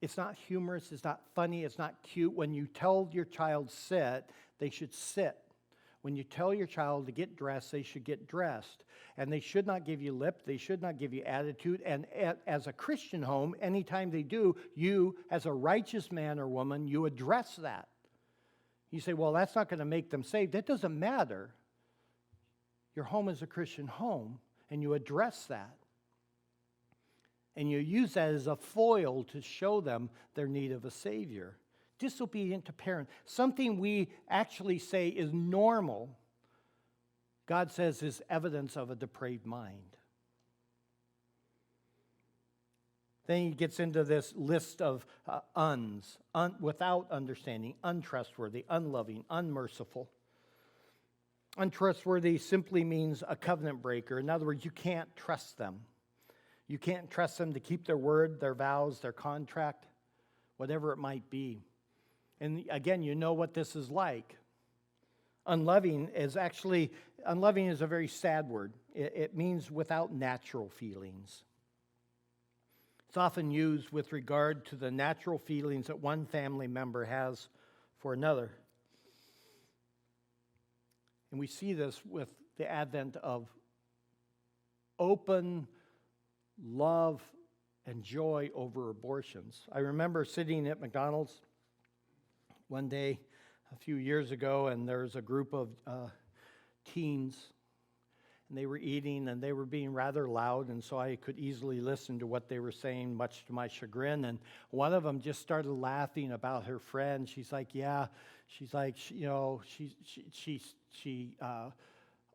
[SPEAKER 1] It's not humorous, it's not funny, it's not cute. When you tell your child sit, they should sit. When you tell your child to get dressed, they should get dressed. And they should not give you lip, they should not give you attitude. And as a Christian home, anytime they do, you, as a righteous man or woman, you address that. You say, well, that's not going to make them saved. That doesn't matter. Your home is a Christian home, and you address that. And you use that as a foil to show them their need of a Savior. Disobedient to parent, something we actually say is normal, God says is evidence of a depraved mind. Then he gets into this list of without understanding, untrustworthy, unloving, unmerciful. Untrustworthy simply means a covenant breaker. In other words, you can't trust them. You can't trust them to keep their word, their vows, their contract, whatever it might be. And again, you know what this is like. Unloving is a very sad word. It means without natural feelings. It's often used with regard to the natural feelings that one family member has for another. And we see this with the advent of open love and joy over abortions. I remember sitting at McDonald's one day a few years ago, and there was a group of teens, and they were eating, and they were being rather loud, and so I could easily listen to what they were saying, much to my chagrin. And one of them just started laughing about her friend. She's like, yeah, she's like, she all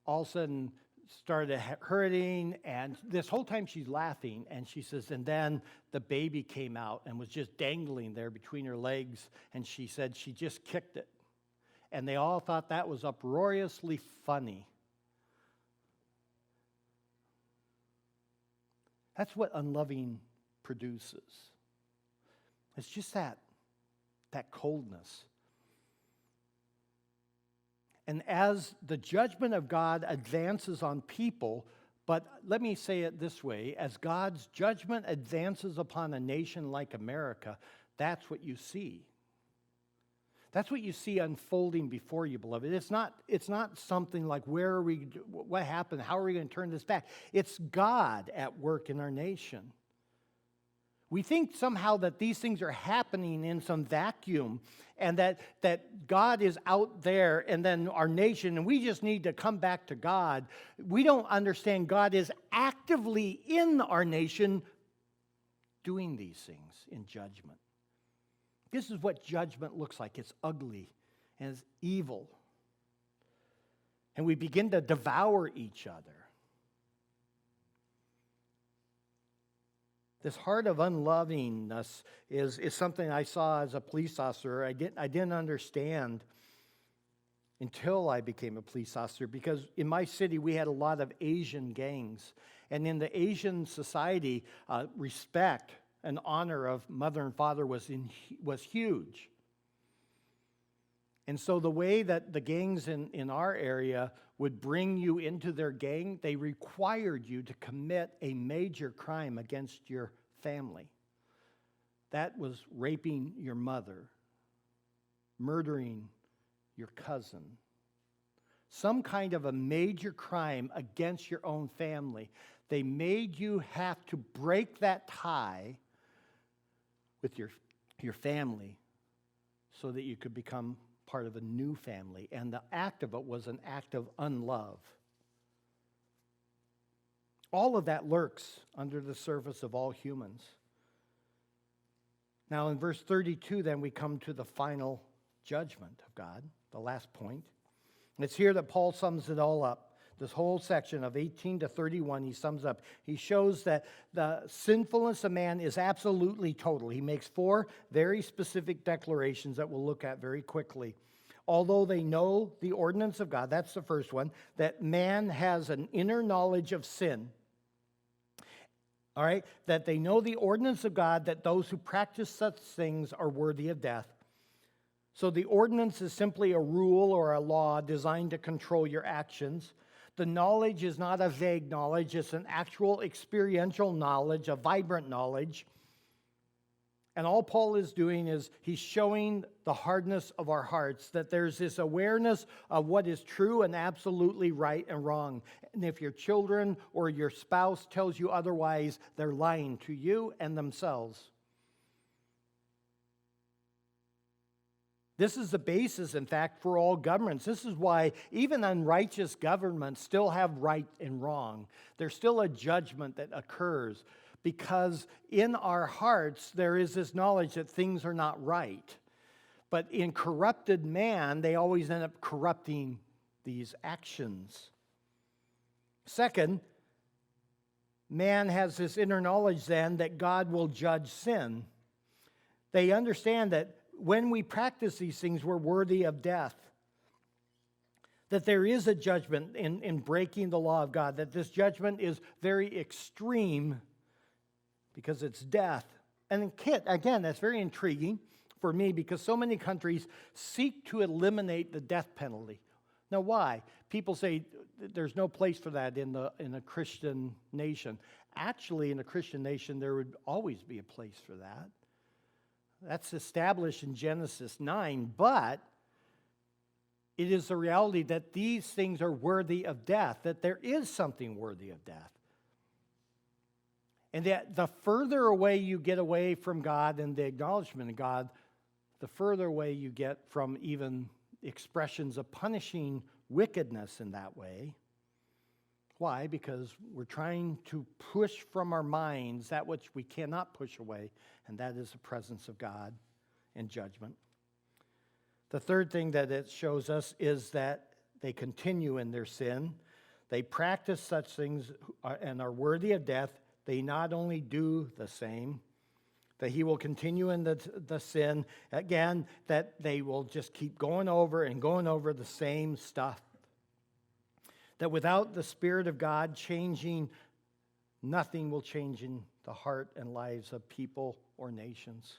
[SPEAKER 1] of a sudden started hurting, and this whole time she's laughing, and she says, and then the baby came out and was just dangling there between her legs, and she said she just kicked it. And they all thought that was uproariously funny. That's what unloving produces. It's just that coldness. And as the judgment of God advances on people, but let me say it this way, as God's judgment advances upon a nation like America, that's what you see. That's what you see unfolding before you, beloved. It's not something like, what happened, how are we going to turn this back? It's God at work in our nation. We think somehow that these things are happening in some vacuum, and that God is out there and then our nation, and we just need to come back to God. We don't understand God is actively in our nation doing these things in judgment. This is what judgment looks like. It's ugly and it's evil. And we begin to devour each other. This heart of unlovingness is something I saw as a police officer. I didn't understand until I became a police officer, because in my city we had a lot of Asian gangs. And in the Asian society, respect and honor of mother and father was huge. And so the way that the gangs in our area would bring you into their gang, they required you to commit a major crime against your family. That was raping your mother, murdering your cousin. Some kind of a major crime against your own family. They made you have to break that tie with your family so that you could become part of a new family. And the act of it was an act of unlove. All of that lurks under the surface of all humans. Now in verse 32, then we come to the final judgment of God, the last point. And it's here that Paul sums it all up. This whole section of 18 to 31, he sums up. He shows that the sinfulness of man is absolutely total. He makes 4 very specific declarations that we'll look at very quickly. Although they know the ordinance of God, that's the first one, that man has an inner knowledge of sin. All right, that they know the ordinance of God, that those who practice such things are worthy of death. So the ordinance is simply a rule or a law designed to control your actions. The knowledge is not a vague knowledge, it's an actual experiential knowledge, a vibrant knowledge. And all Paul is doing is he's showing the hardness of our hearts, that there's this awareness of what is true and absolutely right and wrong. And if your children or your spouse tells you otherwise, they're lying to you and themselves. This is the basis, in fact, for all governments. This is why even unrighteous governments still have right and wrong. There's still a judgment that occurs because in our hearts there is this knowledge that things are not right. But in corrupted man, they always end up corrupting these actions. Second, man has this inner knowledge then that God will judge sin. They understand that when we practice these things, we're worthy of death. That there is a judgment in breaking the law of God, that this judgment is very extreme because it's death. And again, that's very intriguing for me because so many countries seek to eliminate the death penalty. Now, why? People say there's no place for that in a Christian nation. Actually, in a Christian nation, there would always be a place for that. That's established in Genesis 9, but it is the reality that these things are worthy of death, that there is something worthy of death. And that the further away you get away from God and the acknowledgement of God, the further away you get from even expressions of punishing wickedness in that way. Why? Because we're trying to push from our minds that which we cannot push away, and that is the presence of God and judgment. The third thing that it shows us is that they continue in their sin. They practice such things and are worthy of death. They not only do the same, that he will continue in the sin, again, that they will just keep going over and going over the same stuff. That without the Spirit of God changing, nothing will change in the heart and lives of people or nations.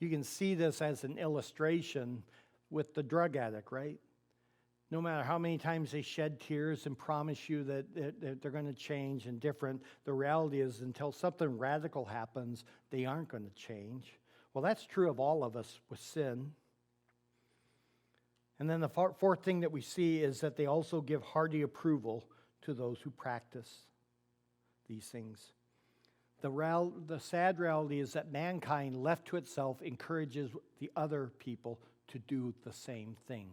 [SPEAKER 1] You can see this as an illustration with the drug addict, right? No matter how many times they shed tears and promise you that they're going to change and different, the reality is until something radical happens, they aren't going to change. Well, that's true of all of us with sin. And then the fourth thing that we see is that they also give hearty approval to those who practice these things. The sad reality is that mankind, left to itself, encourages the other people to do the same thing.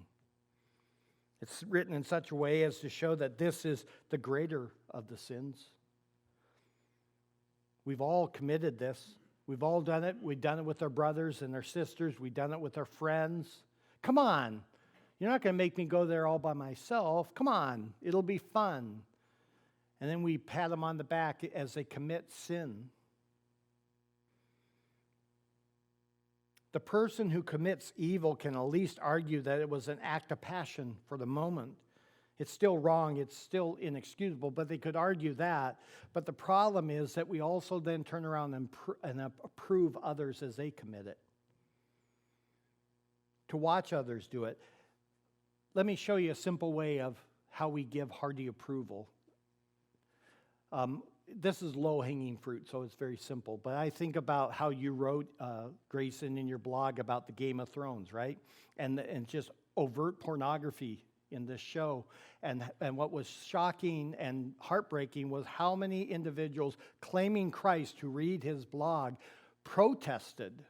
[SPEAKER 1] It's written in such a way as to show that this is the greater of the sins. We've all committed this. We've all done it. We've done it with our brothers and our sisters. We've done it with our friends. Come on. You're not going to make me go there all by myself. Come on. It'll be fun. And then we pat them on the back as they commit sin. The person who commits evil can at least argue that it was an act of passion for the moment. It's still wrong, it's still inexcusable, but they could argue that. But the problem is that we also then turn around and approve others as they commit it. To watch others do it. Let me show you a simple way of how we give hearty approval. This is low-hanging fruit, so it's very simple. But I think about how you wrote, Grayson, in your blog about the Game of Thrones, right? And just overt pornography in this show. And what was shocking and heartbreaking was how many individuals claiming Christ who read his blog protested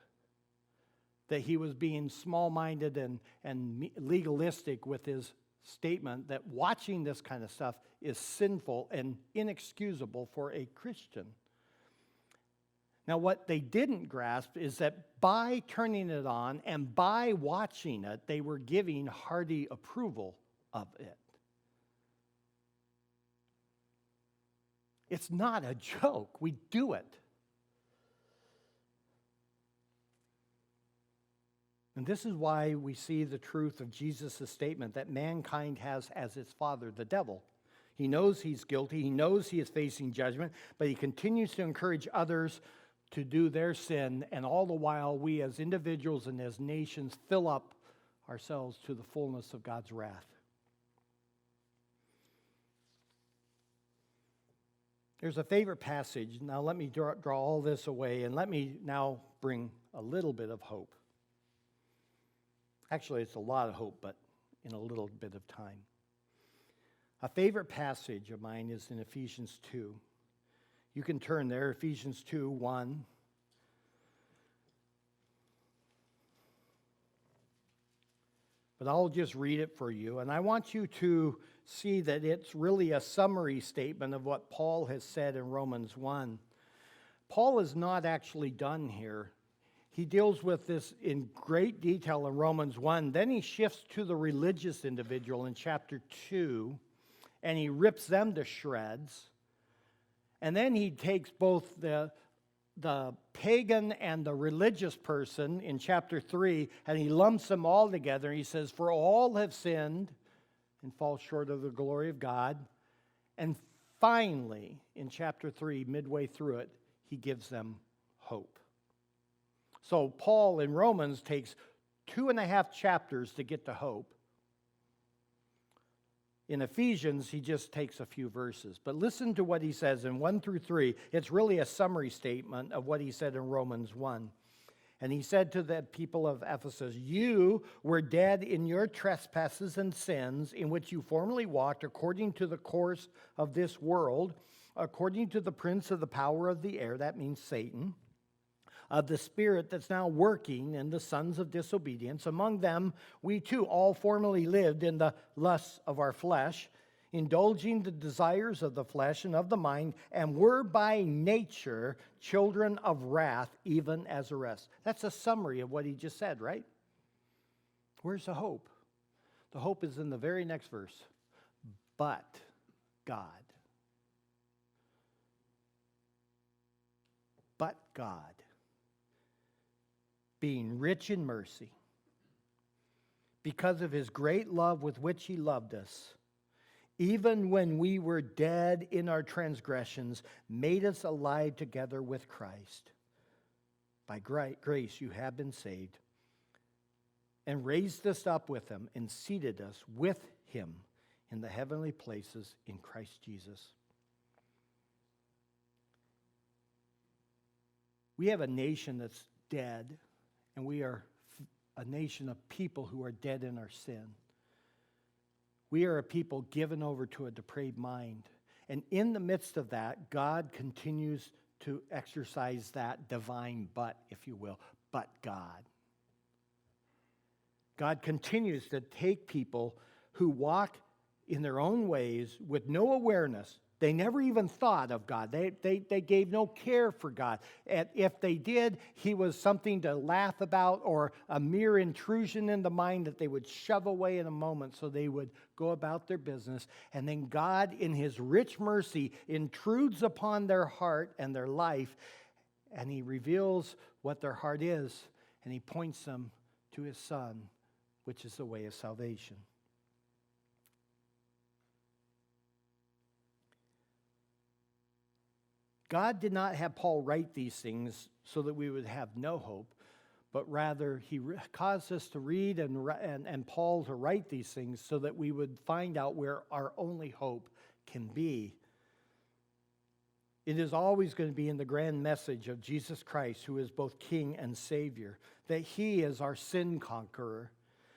[SPEAKER 1] that he was being small-minded and legalistic with his statement that watching this kind of stuff is sinful and inexcusable for a Christian. Now, what they didn't grasp is that by turning it on and by watching it, they were giving hearty approval of it. It's not a joke. We do it. And this is why we see the truth of Jesus' statement that mankind has as its father the devil. He knows he's guilty. He knows he is facing judgment, but he continues to encourage others to do their sin, and all the while we as individuals and as nations fill up ourselves to the fullness of God's wrath. There's a favorite passage. Now let me draw all this away, and let me now bring a little bit of hope. Actually, it's a lot of hope, but in a little bit of time. A favorite passage of mine is in Ephesians 2. You can turn there, Ephesians 2:1. But I'll just read it for you. And I want you to see that it's really a summary statement of what Paul has said in Romans 1. Paul is not actually done here. He deals with this in great detail in Romans 1. Then he shifts to the religious individual in chapter 2, and he rips them to shreds. And then he takes both the pagan and the religious person in chapter 3, and he lumps them all together. He says, "For all have sinned and fall short of the glory of God." And finally, in chapter 3, midway through it, he gives them hope. So Paul in Romans takes 2.5 chapters to get to hope. In Ephesians, he just takes a few verses. But listen to what he says in 1 through 3. It's really a summary statement of what he said in Romans 1. And he said to the people of Ephesus, "You were dead in your trespasses and sins, in which you formerly walked according to the course of this world, according to the prince of the power of the air," that means Satan, "of the spirit that's now working in the sons of disobedience. Among them, we too all formerly lived in the lusts of our flesh, indulging the desires of the flesh and of the mind, and were by nature children of wrath, even as the rest." That's a summary of what he just said, right? Where's the hope? The hope is in the very next verse. But God. But God, being rich in mercy, because of his great love with which he loved us, even when we were dead in our transgressions, made us alive together with Christ. By grace you have been saved, and raised us up with him, and seated us with him in the heavenly places in Christ Jesus. We have a nation that's dead. And we are a nation of people who are dead in our sin. We are a people given over to a depraved mind. And in the midst of that, God continues to exercise that divine but, if you will, but God. God continues to take people who walk in their own ways with no awareness. They never even thought of God. They gave no care for God. And if they did, he was something to laugh about or a mere intrusion in the mind that they would shove away in a moment so they would go about their business. And then God, in his rich mercy, intrudes upon their heart and their life, and he reveals what their heart is, and he points them to his Son, which is the way of salvation. God did not have Paul write these things so that we would have no hope, but rather he caused us to read and Paul to write these things so that we would find out where our only hope can be. It is always going to be in the grand message of Jesus Christ, who is both King and Savior, that he is our sin conqueror,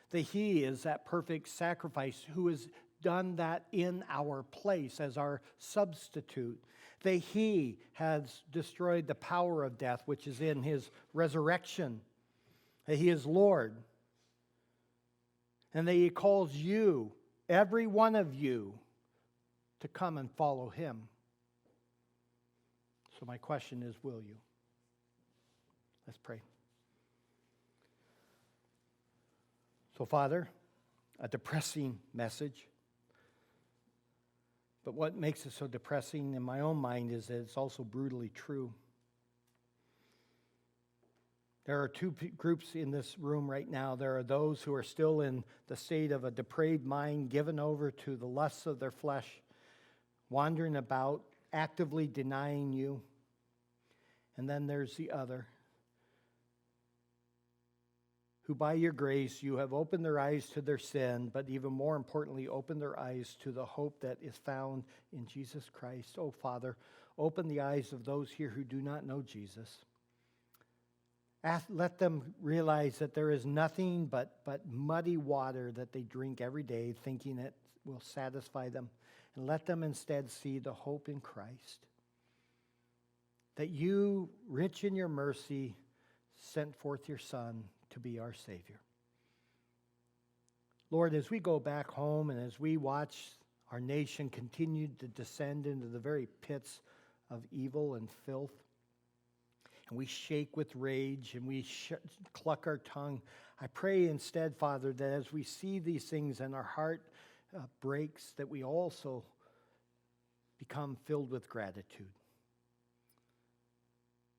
[SPEAKER 1] that he is that perfect sacrifice who has done that in our place as our substitute, that he has destroyed the power of death, which is in his resurrection, that he is Lord, and that he calls you, every one of you, to come and follow him. So my question is, will you? Let's pray. So, Father, a depressing message. But what makes it so depressing in my own mind is that it's also brutally true. There are two groups in this room right now. There are those who are still in the state of a depraved mind, given over to the lusts of their flesh, wandering about, actively denying you. And then there's the other, who by your grace you have opened their eyes to their sin, but even more importantly, opened their eyes to the hope that is found in Jesus Christ. Oh, Father, open the eyes of those here who do not know Jesus. Let them realize that there is nothing but muddy water that they drink every day, thinking it will satisfy them. And let them instead see the hope in Christ. That you, rich in your mercy, sent forth your Son to be our Savior. Lord, as we go back home and as we watch our nation continue to descend into the very pits of evil and filth, and we shake with rage and we cluck our tongue, I pray instead, Father, that as we see these things and our heart breaks, that we also become filled with gratitude.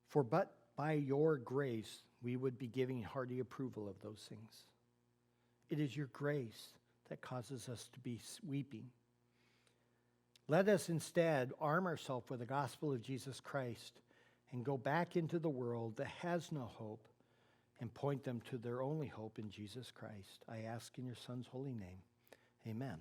[SPEAKER 1] For but by your grace, we would be giving hearty approval of those things. It is your grace that causes us to be weeping. Let us instead arm ourselves with the gospel of Jesus Christ and go back into the world that has no hope and point them to their only hope in Jesus Christ. I ask in your Son's holy name. Amen.